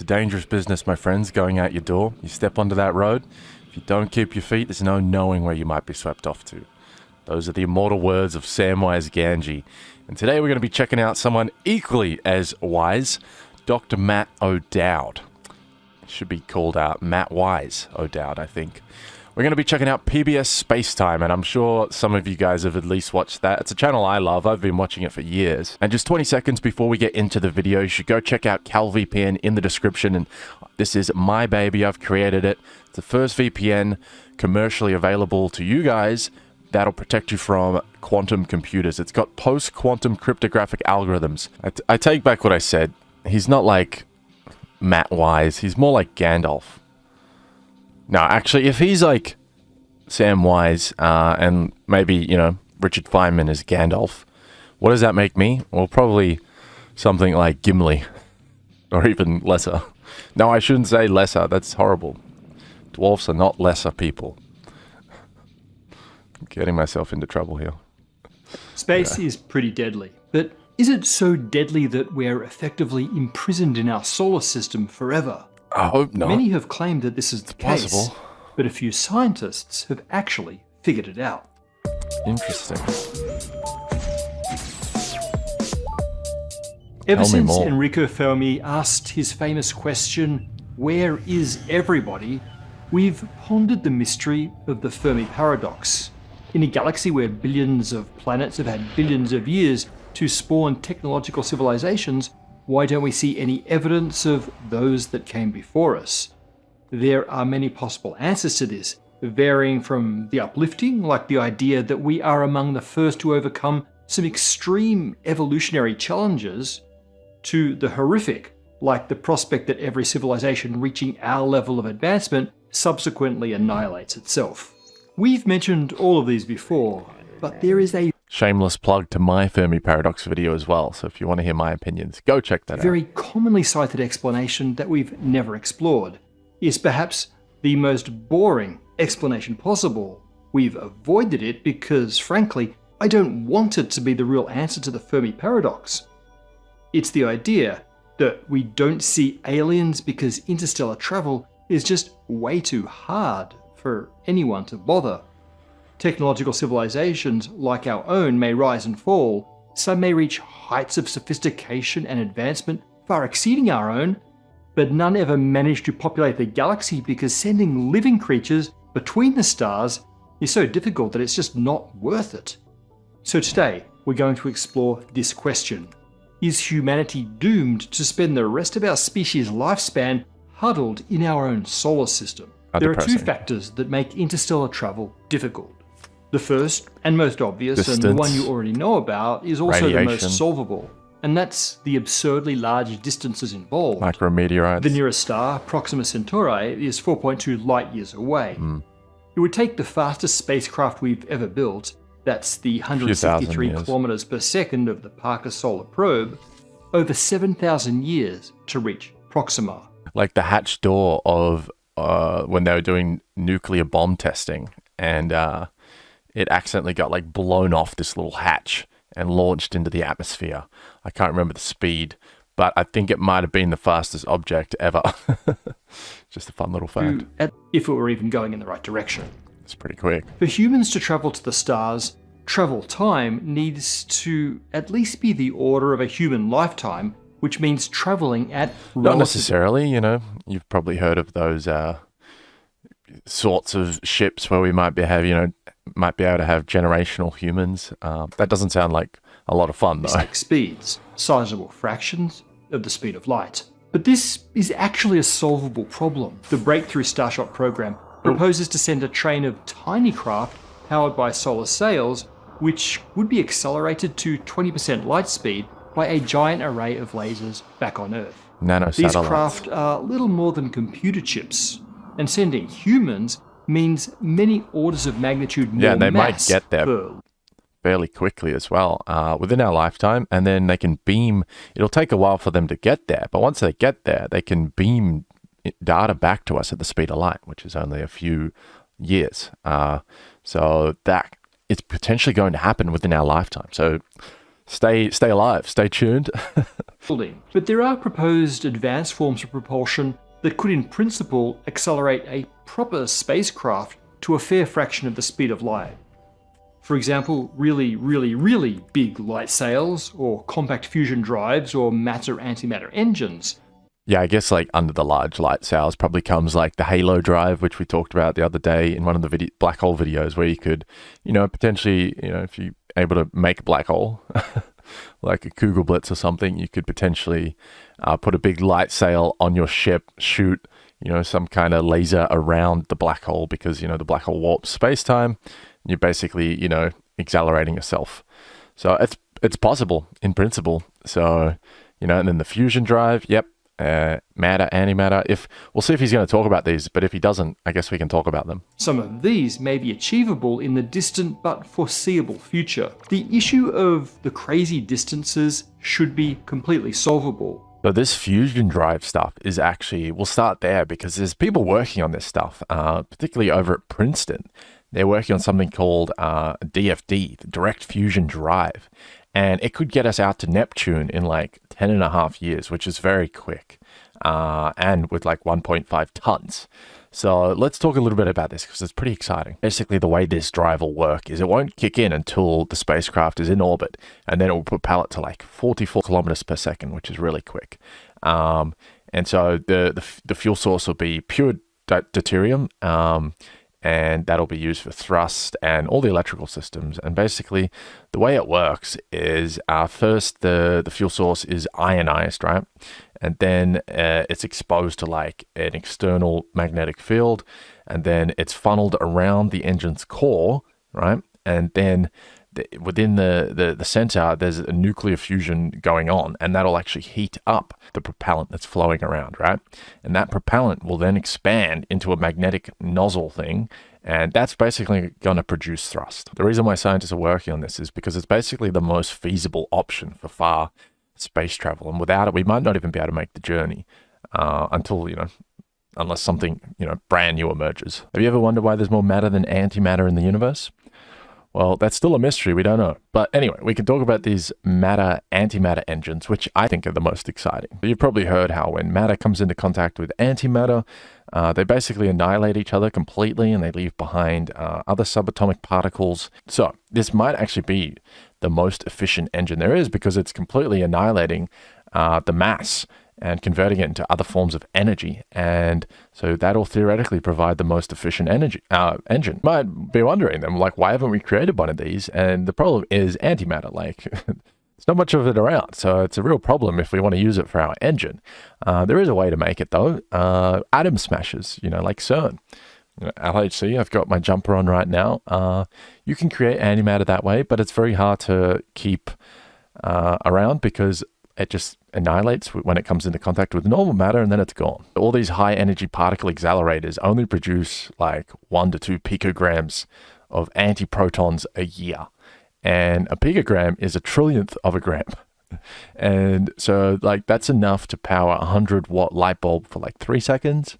a dangerous business, my friends, going out your door. You step onto that road. If you don't keep your feet, there's no knowing where you might be swept off to. Those are the immortal words of Samwise Gamgee. And today we're going to be checking out someone equally as wise, Dr. Matt O'Dowd. Should be called Matt Wise O'Dowd, I think. We're going to be checking out PBS Spacetime, and I'm sure some of you guys have at least watched that. It's a channel I love. I've been watching it for years. And just 20 seconds before we get into the video, you should go check out CalVPN in the description. And this is my baby. I've created it. It's the first VPN commercially available to you guys that'll protect you from quantum computers. It's got post-quantum cryptographic algorithms. I take back what I said. He's not like Matt Wise. He's more like Gandalf. No, actually, if he's like Sam Wise and maybe, you know, Richard Feynman is Gandalf, what does that make me? Well, probably something like Gimli or even lesser. No, I shouldn't say lesser. That's horrible. Dwarfs are not lesser people. I'm getting myself into trouble here. Space is pretty deadly, but is it so deadly that we're effectively imprisoned in our solar system forever? I hope not. Many have claimed that this is the case, possible, but a few scientists have actually figured it out. Interesting. Ever since Enrico Fermi asked his famous question, "Where is everybody?" we've pondered the mystery of the Fermi paradox. In a galaxy where billions of planets have had billions of years to spawn technological civilizations, why don't we see any evidence of those that came before us? There are many possible answers to this, varying from the uplifting, like the idea that we are among the first to overcome some extreme evolutionary challenges, to the horrific, like the prospect that every civilization reaching our level of advancement subsequently annihilates itself. We've mentioned all of these before, but there is a shameless plug to my Fermi paradox video as well, so if you want to hear my opinions, go check that out. Very commonly cited explanation that we've never explored. Is perhaps the most boring explanation possible. We've avoided it because, frankly, I don't want it to be the real answer to the Fermi paradox. It's the idea that we don't see aliens because interstellar travel is just way too hard for anyone to bother. Technological civilizations like our own may rise and fall. Some may reach heights of sophistication and advancement far exceeding our own, but none ever manage to populate the galaxy because sending living creatures between the stars is so difficult that it's just not worth it. So today, we're going to explore this question. Is humanity doomed to spend the rest of our species' lifespan huddled in our own solar system? There are two factors that make interstellar travel difficult. The first and most obvious, distance, and the one you already know about, is also radiation, the most solvable, and that's the absurdly large distances involved. Micrometeorites. The nearest star, Proxima Centauri, is 4.2 light years away. It would take the fastest spacecraft we've ever built, that's the 163 kilometers per second of the Parker Solar Probe, over 7,000 years to reach Proxima. Like the hatch door of when they were doing nuclear bomb testing, and it accidentally got like blown off this little hatch and launched into the atmosphere. I can't remember the speed, but I think it might have been the fastest object ever. Just a fun little fact. If it were even going in the right direction. It's pretty quick. For humans to travel to the stars, travel time needs to at least be the order of a human lifetime, which means traveling at Not necessarily, you know. You've probably heard of those sorts of ships where we might be able to have generational humans. That doesn't sound like a lot of fun, though. Speeds, sizable fractions of the speed of light. But this is actually a solvable problem. The Breakthrough Starshot program proposes to send a train of tiny craft powered by solar sails, which would be accelerated to 20% light speed by a giant array of lasers back on Earth. Nanosatellites. These craft are little more than computer chips, and sending humans means many orders of magnitude more they mass might get there fairly quickly as well, within our lifetime, and then they can beam. It'll take a while for them to get there, but once they get there, they can beam data back to us at the speed of light, which is only a few years. So that it's potentially going to happen within our lifetime. So stay alive, stay tuned. But there are proposed advanced forms of propulsion that could in principle accelerate a proper spacecraft to a fair fraction of the speed of light. For example, really big light sails, or compact fusion drives, or matter-antimatter engines. Yeah, I guess like under the large light sails probably comes like the halo drive, which we talked about the other day in one of the black hole videos, where you could, potentially, if you're able to make a black hole, like a Kugelblitz or something, you could potentially put a big light sail on your ship, shoot, some kind of laser around the black hole, because, the black hole warps space-time. You're basically, accelerating yourself. So it's possible in principle. So, and then the fusion drive, yep. Matter, antimatter. We'll see if he's going to talk about these, but if he doesn't, I guess we can talk about them. Some of these may be achievable in the distant but foreseeable future. The issue of the crazy distances should be completely solvable. So this fusion drive stuff is actually, we'll start there because there's people working on this stuff, particularly over at Princeton. They're working on something called DFD, the Direct Fusion Drive. And it could get us out to Neptune in like 10.5 years, which is very quick, and with like 1.5 tons. So let's talk a little bit about this because it's pretty exciting. Basically, the way this drive will work is it won't kick in until the spacecraft is in orbit, and then it will propel it to like 44 kilometers per second, which is really quick. And so the fuel source will be pure deuterium, and that'll be used for thrust and all the electrical systems. And basically, the way it works is first the fuel source is ionized, right? And then it's exposed to like an external magnetic field, and then it's funneled around the engine's core, right? And then within the center, there's a nuclear fusion going on, and that'll actually heat up the propellant that's flowing around, right? And that propellant will then expand into a magnetic nozzle thing, and that's basically going to produce thrust. The reason why scientists are working on this is because it's basically the most feasible option for far space travel, and without it, we might not even be able to make the journey until, unless something, brand new emerges. Have you ever wondered why there's more matter than antimatter in the universe? Well, that's still a mystery. We don't know. But anyway, we can talk about these matter-antimatter engines, which I think are the most exciting. You've probably heard how when matter comes into contact with antimatter, they basically annihilate each other completely, and they leave behind other subatomic particles. So this might actually be the most efficient engine there is, because it's completely annihilating the mass and converting it into other forms of energy. And so that'll theoretically provide the most efficient engine. Might be wondering then, like, why haven't we created one of these? And the problem is antimatter. Like, there's not much of it around. So it's a real problem if we want to use it for our engine. There is a way to make it though. Atom smashers, like CERN. LHC, I've got my jumper on right now. You can create antimatter that way, but it's very hard to keep around because it just annihilates when it comes into contact with normal matter, and then it's gone. All these high energy particle accelerators only produce like 1 to 2 picograms of antiprotons a year. And a picogram is a trillionth of a gram. And so like that's enough to power a 100-watt light bulb for like 3 seconds.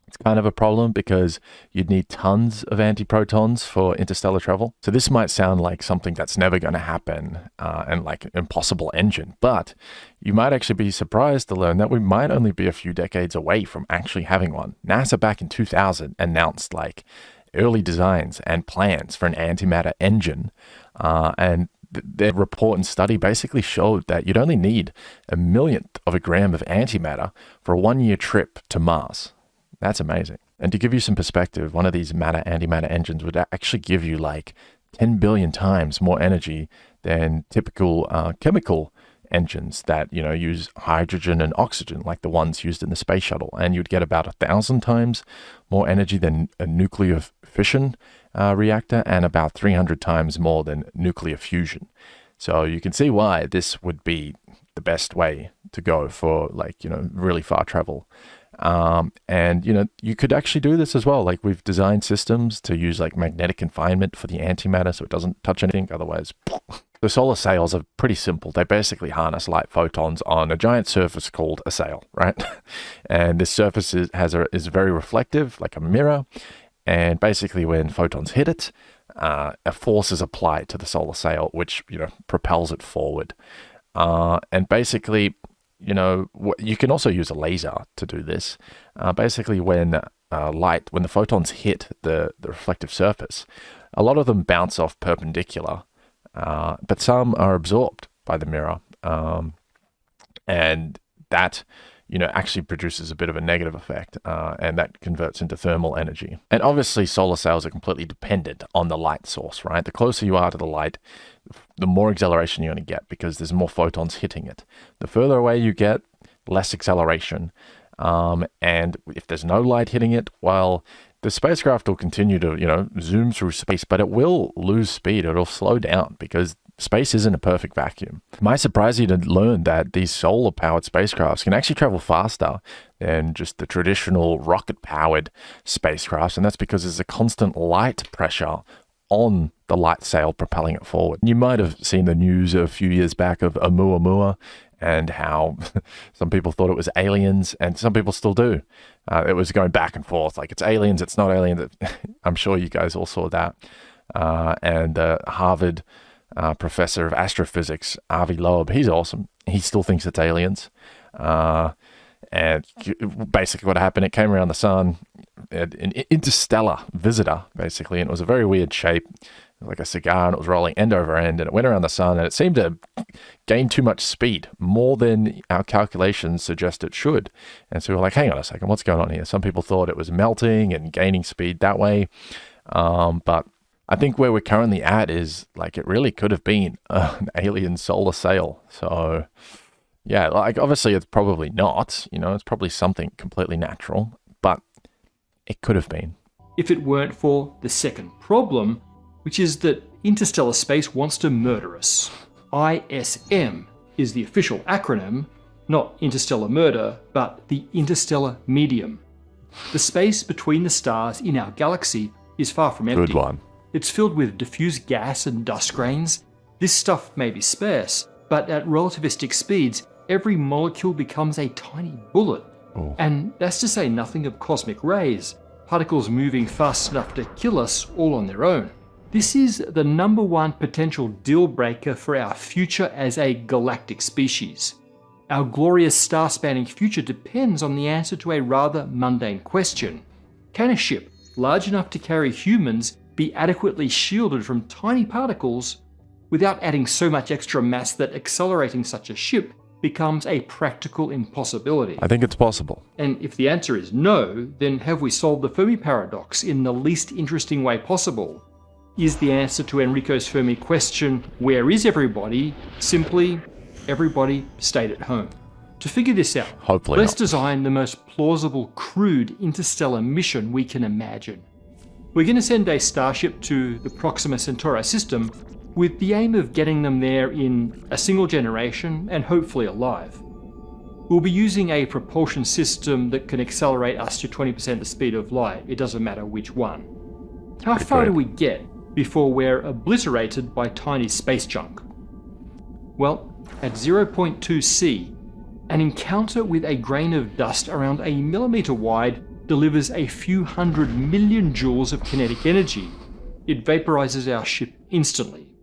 It's kind of a problem because you'd need tons of antiprotons for interstellar travel. So this might sound like something that's never going to happen and like an impossible engine, but you might actually be surprised to learn that we might only be a few decades away from actually having one. NASA back in 2000 announced like early designs and plans for an antimatter engine, and their report and study basically showed that you'd only need a millionth of a gram of antimatter for a 1-year trip to Mars. That's amazing. And to give you some perspective, one of these matter-antimatter engines would actually give you like 10 billion times more energy than typical chemical engines that, use hydrogen and oxygen, like the ones used in the space shuttle. And you'd get about 1,000 times more energy than a nuclear fission reactor, and about 300 times more than nuclear fusion. So you can see why this would be the best way to go for like, really far travel. And you could actually do this as well. Like, we've designed systems to use like magnetic confinement for the antimatter so it doesn't touch anything, otherwise. The solar sails are pretty simple. They basically harness light photons on a giant surface called a sail, right? And this surface is very reflective, like a mirror. And basically when photons hit it, a force is applied to the solar sail, which, propels it forward. And basically, you can also use a laser to do this. Basically, when the photons hit the reflective surface, a lot of them bounce off perpendicular, but some are absorbed by the mirror. And that, actually produces a bit of a negative effect, and that converts into thermal energy. And obviously, solar sails are completely dependent on the light source, right? The closer you are to the light, the more acceleration you're going to get because there's more photons hitting it. The further away you get, less acceleration. And if there's no light hitting it, well, the spacecraft will continue to, zoom through space, but it will lose speed. It'll slow down because space isn't a perfect vacuum. It might surprise you to learn that these solar-powered spacecrafts can actually travel faster than just the traditional rocket-powered spacecrafts, and that's because there's a constant light pressure on the light sail propelling it forward. You might have seen the news a few years back of Oumuamua and how some people thought it was aliens, and some people still do. It was going back and forth, like it's aliens, it's not aliens. I'm sure you guys all saw that. And Harvard professor of astrophysics, Avi Loeb, he's awesome. He still thinks it's aliens. And basically what happened, it came around the sun, an interstellar visitor, basically, and it was a very weird shape, like a cigar, and it was rolling end over end, and it went around the sun, and it seemed to gain too much speed, more than our calculations suggest it should. And so we're like, hang on a second, what's going on here? Some people thought it was melting and gaining speed that way, but I think where we're currently at is, like, it really could have been an alien solar sail. So yeah, like, obviously it's probably not, it's probably something completely natural, but it could have been. If it weren't for the second problem, which is that interstellar space wants to murder us. ISM is the official acronym, not interstellar murder, but the interstellar medium. The space between the stars in our galaxy is far from empty. Good one. It's filled with diffuse gas and dust grains. This stuff may be sparse, but at relativistic speeds, every molecule becomes a tiny bullet. Ooh. And that's to say nothing of cosmic rays, particles moving fast enough to kill us all on their own. This is the number one potential deal breaker for our future as a galactic species. Our glorious star-spanning future depends on the answer to a rather mundane question. Can a ship large enough to carry humans be adequately shielded from tiny particles without adding so much extra mass that accelerating such a ship becomes a practical impossibility? I think it's possible. And if the answer is no, then have we solved the Fermi paradox in the least interesting way possible? Is the answer to Enrico's Fermi question, where is everybody, simply, everybody stayed at home? To figure this out, Hopefully let's not. design the most plausible, crude interstellar mission we can imagine. We're going to send a starship to the Proxima Centauri system with the aim of getting them there in a single generation and hopefully alive. We'll be using a propulsion system that can accelerate us to 20% the speed of light. It doesn't matter which one. How Pretty far good. do we get before we're obliterated by tiny space junk? Well, at 0.2 C, an encounter with a grain of dust around a millimeter wide delivers a few 100 million joules of kinetic energy. It vaporizes our ship instantly.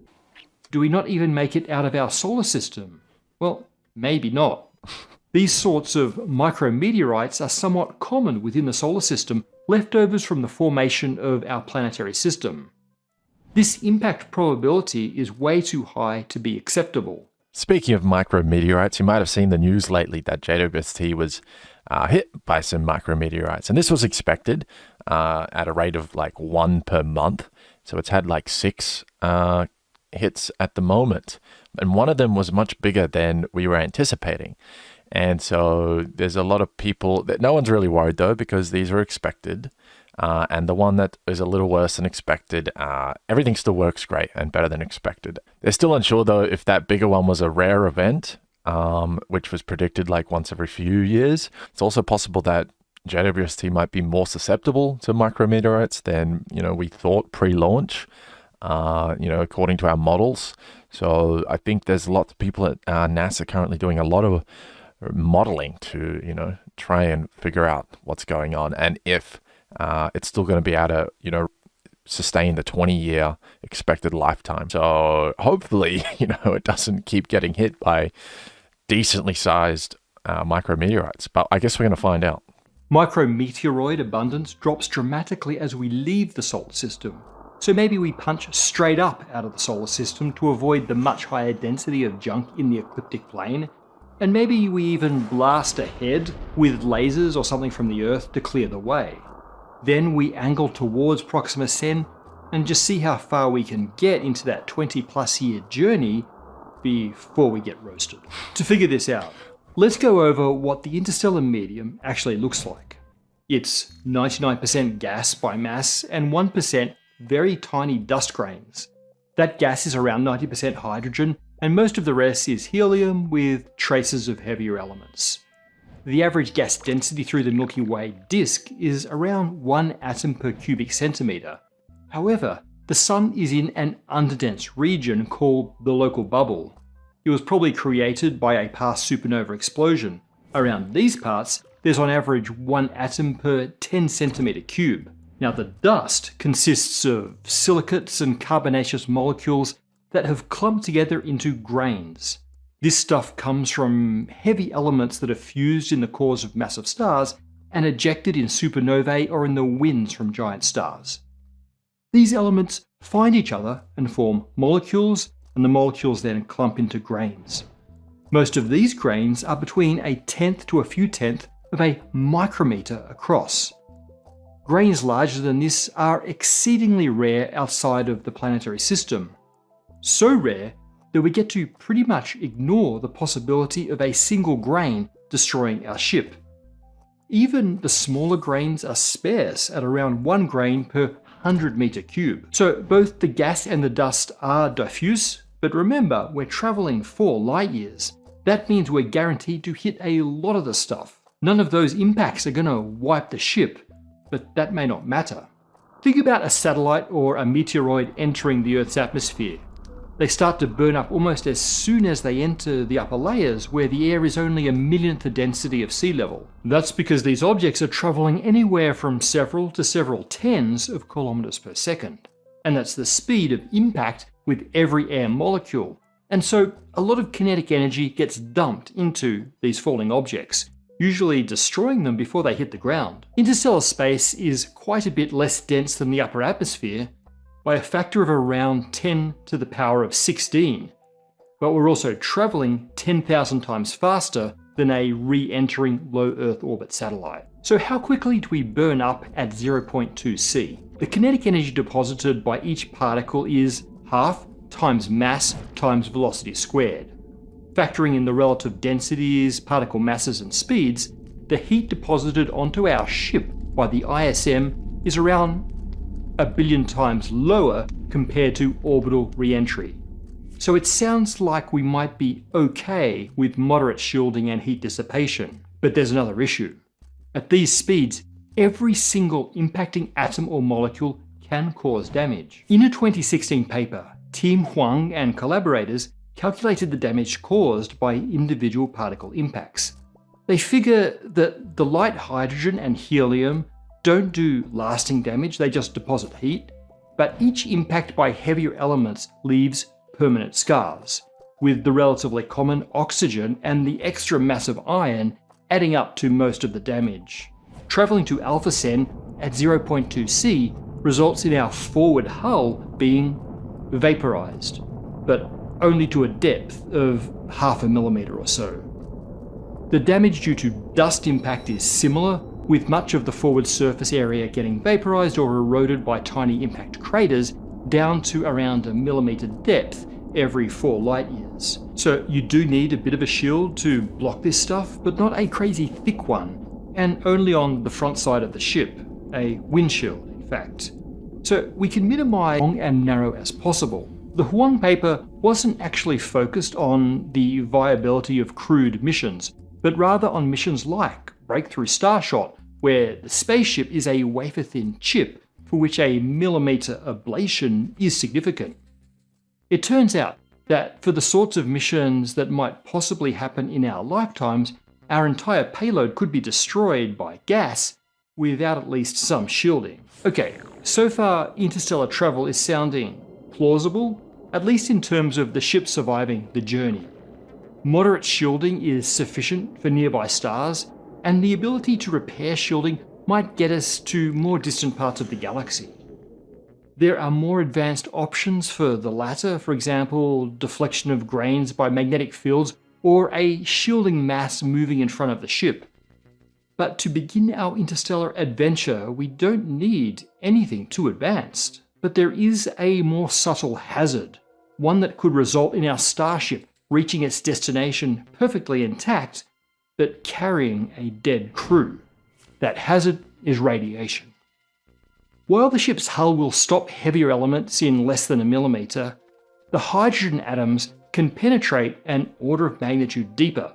Do we not even make it out of our solar system? Well, maybe not. These sorts of micrometeorites are somewhat common within the solar system, leftovers from the formation of our planetary system. This impact probability is way too high to be acceptable. Speaking of micrometeorites, you might have seen the news lately that JWST was hit by some micrometeorites. And this was expected at a rate of like 1 per month. So it's had like 6 hits at the moment. And one of them was much bigger than we were anticipating. And so there's a lot of people that no one's really worried though, because these are expected. And the one that is a little worse than expected, everything still works great and better than expected. They're still unsure though if that bigger one was a rare event, which was predicted like once every few years. It's also possible that JWST might be more susceptible to micrometeorites than, we thought pre-launch, according to our models. So I think there's lots of people at NASA currently doing a lot of modeling to, try and figure out what's going on and if it's still going to be able to, sustain the 20-year expected lifetime. So hopefully, it doesn't keep getting hit by decently sized micrometeorites. But I guess we're going to find out. Micrometeoroid abundance drops dramatically as we leave the solar system. So maybe we punch straight up out of the solar system to avoid the much higher density of junk in the ecliptic plane. And maybe we even blast ahead with lasers or something from the Earth to clear the way. Then we angle towards Proxima Cen and just see how far we can get into that 20+ year journey before we get roasted. To figure this out, let's go over what the interstellar medium actually looks like. It's 99% gas by mass and 1% very tiny dust grains. That gas is around 90% hydrogen, and most of the rest is helium with traces of heavier elements. The average gas density through the Milky Way disk is around 1 atom per cubic centimetre. However, the Sun is in an underdense region called the local bubble. It was probably created by a past supernova explosion. Around these parts, there's on average 1 atom per 10 centimetre cube. Now the dust consists of silicates and carbonaceous molecules that have clumped together into grains. This stuff comes from heavy elements that are fused in the cores of massive stars and ejected in supernovae or in the winds from giant stars. These elements find each other and form molecules, and the molecules then clump into grains. Most of these grains are between a tenth to a few tenths of a micrometer across. Grains larger than this are exceedingly rare outside of the planetary system. So rare that we get to pretty much ignore the possibility of a single grain destroying our ship. Even the smaller grains are sparse at around 1 grain per 100 meter cube. So both the gas and the dust are diffuse, but remember, we're traveling 4 light years. That means we're guaranteed to hit a lot of the stuff. None of those impacts are going to wipe the ship, but that may not matter. Think about a satellite or a meteoroid entering the Earth's atmosphere. They start to burn up almost as soon as they enter the upper layers, where the air is only a millionth the density of sea level. That's because these objects are travelling anywhere from several to several tens of kilometers per second. And that's the speed of impact with every air molecule. And so a lot of kinetic energy gets dumped into these falling objects, usually destroying them before they hit the ground. Interstellar space is quite a bit less dense than the upper atmosphere, by a factor of around 10 to the power of 16, but we're also travelling 10,000 times faster than a re-entering low Earth orbit satellite. So how quickly do we burn up at 0.2 C? The kinetic energy deposited by each particle is half times mass times velocity squared. Factoring in the relative densities, particle masses and speeds, the heat deposited onto our ship by the ISM is around 1 billion times lower compared to orbital re-entry. So it sounds like we might be okay with moderate shielding and heat dissipation, but there's another issue. At these speeds, every single impacting atom or molecule can cause damage. In a 2016 paper, Tim Huang and collaborators calculated the damage caused by individual particle impacts. They figure that the light hydrogen and helium don't do lasting damage, they just deposit heat, but each impact by heavier elements leaves permanent scars, with the relatively common oxygen and the extra massive iron adding up to most of the damage. Travelling to Alpha Cen at 0.2 C results in our forward hull being vaporized, but only to a depth of 0.5 millimeter or so. The damage due to dust impact is similar, with much of the forward surface area getting vaporized or eroded by tiny impact craters down to around 1 millimeter depth every 4 light years. So you do need a bit of a shield to block this stuff, but not a crazy thick one, and only on the front side of the ship, a windshield in fact. So we can minimize long and narrow as possible. The Huang paper wasn't actually focused on the viability of crewed missions, but rather on missions like Breakthrough Starshot, where the spaceship is a wafer-thin chip for which a millimeter ablation is significant. It turns out that for the sorts of missions that might possibly happen in our lifetimes, our entire payload could be destroyed by gas without at least some shielding. Okay, So far, interstellar travel is sounding plausible, at least in terms of the ship surviving the journey. Moderate shielding is sufficient for nearby stars, and the ability to repair shielding might get us to more distant parts of the galaxy. There are more advanced options for the latter, for example, deflection of grains by magnetic fields or a shielding mass moving in front of the ship. But to begin our interstellar adventure, we don't need anything too advanced. But there is a more subtle hazard, one that could result in our starship reaching its destination perfectly intact, but carrying a dead crew. That hazard is radiation. While the ship's hull will stop heavier elements in less than a millimeter, the hydrogen atoms can penetrate an order of magnitude deeper.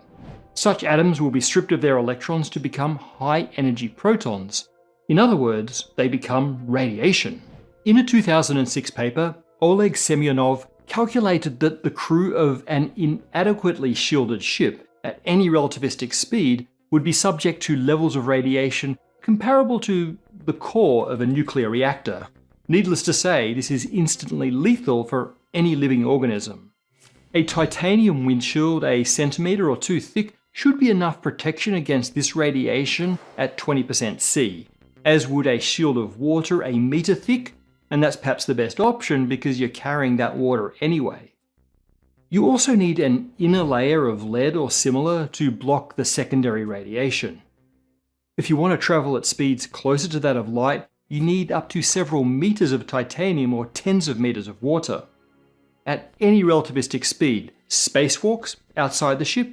Such atoms will be stripped of their electrons to become high-energy protons. In other words, they become radiation. In a 2006 paper, Oleg Semyonov calculated that the crew of an inadequately shielded ship at any relativistic speed would be subject to levels of radiation comparable to the core of a nuclear reactor. Needless to say, this is instantly lethal for any living organism. A titanium windshield a centimetre or two thick should be enough protection against this radiation at 20% C, as would a shield of water a metre thick, and that's perhaps the best option because you're carrying that water anyway. You also need an inner layer of lead or similar to block the secondary radiation. If you want to travel at speeds closer to that of light, you need up to several meters of titanium or tens of meters of water. At any relativistic speed, spacewalks outside the ship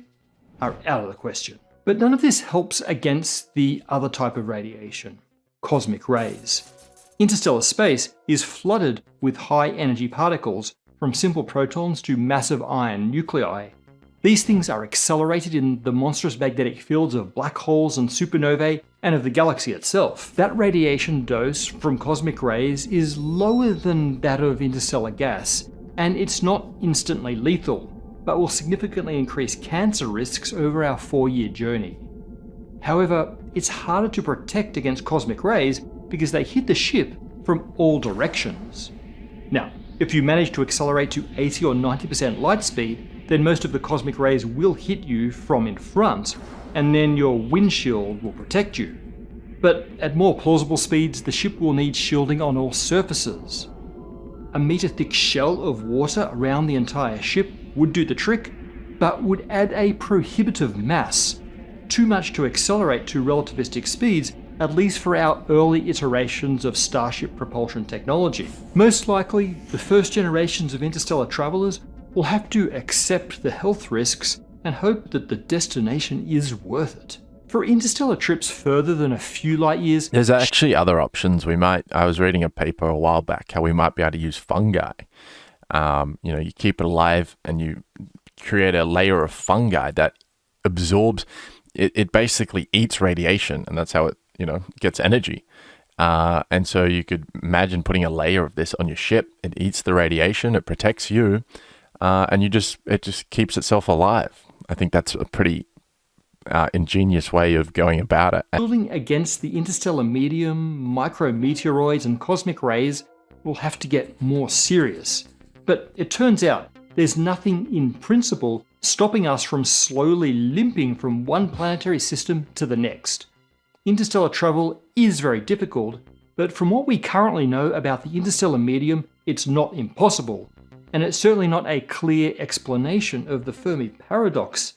are out of the question. But none of this helps against the other type of radiation, cosmic rays. Interstellar space is flooded with high-energy particles, from simple protons to massive iron nuclei. These things are accelerated in the monstrous magnetic fields of black holes and supernovae and of the galaxy itself. That radiation dose from cosmic rays is lower than that of interstellar gas, and it's not instantly lethal, but will significantly increase cancer risks over our 4-year journey. However, it's harder to protect against cosmic rays because they hit the ship from all directions. Now, if you manage to accelerate to 80 or 90% light speed, then most of the cosmic rays will hit you from in front, and then your windshield will protect you. But at more plausible speeds, the ship will need shielding on all surfaces. A metre-thick shell of water around the entire ship would do the trick, but would add a prohibitive mass, too much to accelerate to relativistic speeds, at least for our early iterations of starship propulsion technology. Most likely, the first generations of interstellar travelers will have to accept the health risks and hope that the destination is worth it. For interstellar trips further than a few light years, There's actually other options. I was reading a paper a while back how we might be able to use fungi. You keep it alive and you create a layer of fungi that absorbs, it basically eats radiation, and that's how it gets energy. And so you could imagine putting a layer of this on your ship. It eats the radiation, it protects you, and it just keeps itself alive. I think that's a pretty ingenious way of going about it. Shielding against the interstellar medium, micrometeoroids, and cosmic rays will have to get more serious. But it turns out there's nothing in principle stopping us from slowly limping from one planetary system to the next. Interstellar travel is very difficult, but from what we currently know about the interstellar medium, it's not impossible, and it's certainly not a clear explanation of the Fermi paradox.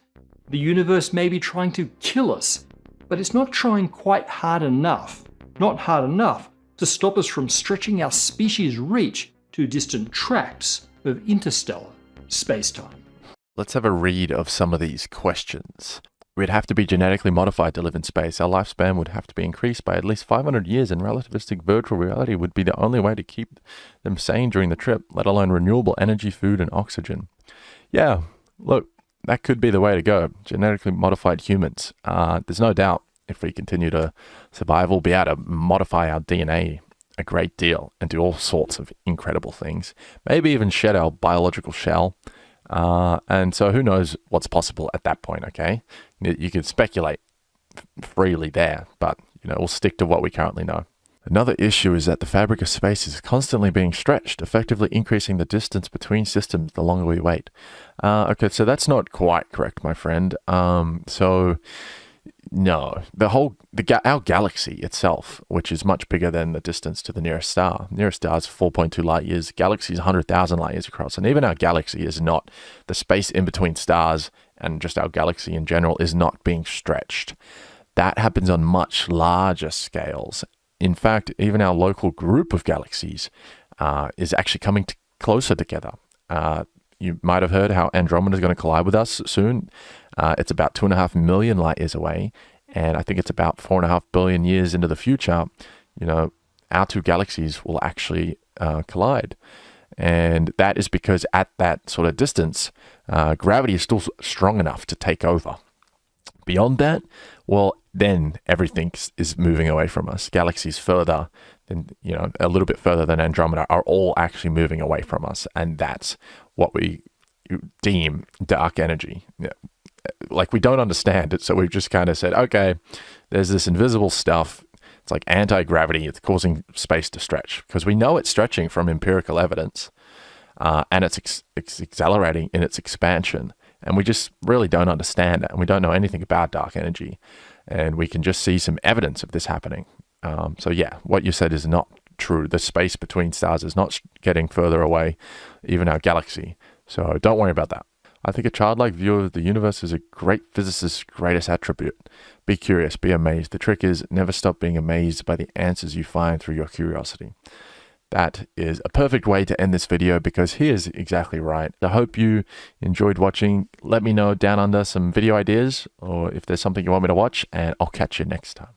The universe may be trying to kill us, but it's not trying quite hard enough, not hard enough to stop us from stretching our species' reach to distant tracts of interstellar spacetime. Let's have a read of some of these questions. We'd have to be genetically modified to live in space. Our lifespan would have to be increased by at least 500 years, and relativistic virtual reality would be the only way to keep them sane during the trip, let alone renewable energy, food, and oxygen. Yeah, look, that could be the way to go. Genetically modified humans. There's no doubt if we continue to survive, we'll be able to modify our DNA a great deal and do all sorts of incredible things. Maybe even shed our biological shell. And so who knows what's possible at that point, okay? You could speculate freely there, but we'll stick to what we currently know. Another issue is that the fabric of space is constantly being stretched, effectively increasing the distance between systems the longer we wait. Okay, so that's not quite correct, my friend. No, our galaxy itself, which is much bigger than the distance to the nearest star. Nearest star is 4.2 light years. Galaxy is 100,000 light years across, and even our galaxy is not, the space in between stars and just our galaxy in general is not being stretched. That happens on much larger scales. In fact, even our local group of galaxies is actually coming closer together. You might have heard how Andromeda is going to collide with us soon. It's about 2.5 million light years away, and I think it's about 4.5 billion years into the future. Our two galaxies will actually collide. And that is because at that sort of distance, gravity is still strong enough to take over. Beyond that, well, then everything is moving away from us. Galaxies further than, a little bit further than Andromeda are all actually moving away from us. And that's what we deem dark energy. Like, we don't understand it. So we've just kind of said, okay, there's this invisible stuff. It's like anti-gravity. It's causing space to stretch because we know it's stretching from empirical evidence, and it's accelerating in its expansion. And we just really don't understand it. And we don't know anything about dark energy. And we can just see some evidence of this happening. So yeah, what you said is not true. The space between stars is not getting further away, even our galaxy. So don't worry about that. I think a childlike view of the universe is a great physicist's greatest attribute. Be curious, be amazed. The trick is never stop being amazed by the answers you find through your curiosity. That is a perfect way to end this video because he is exactly right. I hope you enjoyed watching. Let me know down under some video ideas or if there's something you want me to watch, and I'll catch you next time.